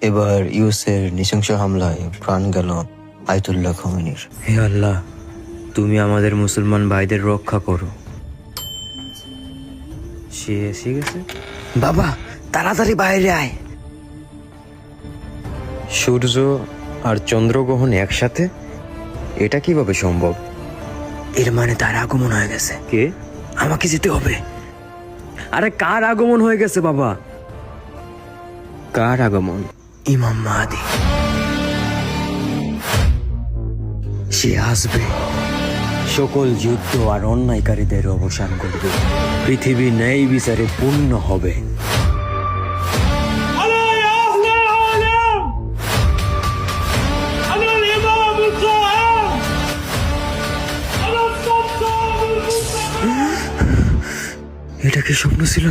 এবার ইউসের নৃশংস হামলায় প্রাণ গেল আয়াতুল্লাহ খোমেনির। হে আল্লাহ, তুমি আমাদের মুসলমান ভাইদের রক্ষা করো। সে এসে গেছে। বাবা, তাড়াতাড়ি বাইরে আয়। সূর্য আর চন্দ্রগ্রহণ একসাথে, এটা কিভাবে সম্ভব? এর মানে তার আগমন হয়ে গেছে। কে? আমাকে যেতে হবে। আরে কার আগমন হয়ে গেছে বাবা? কার আগমন? ইমাম মাহদী। সে আসবে, সকল যুদ্ধ আর অন্যায়কারীদের অবসান করবে, পৃথিবী ন্যায় বিচারে পূর্ণ হবে। এটা কি স্বপ্ন ছিল?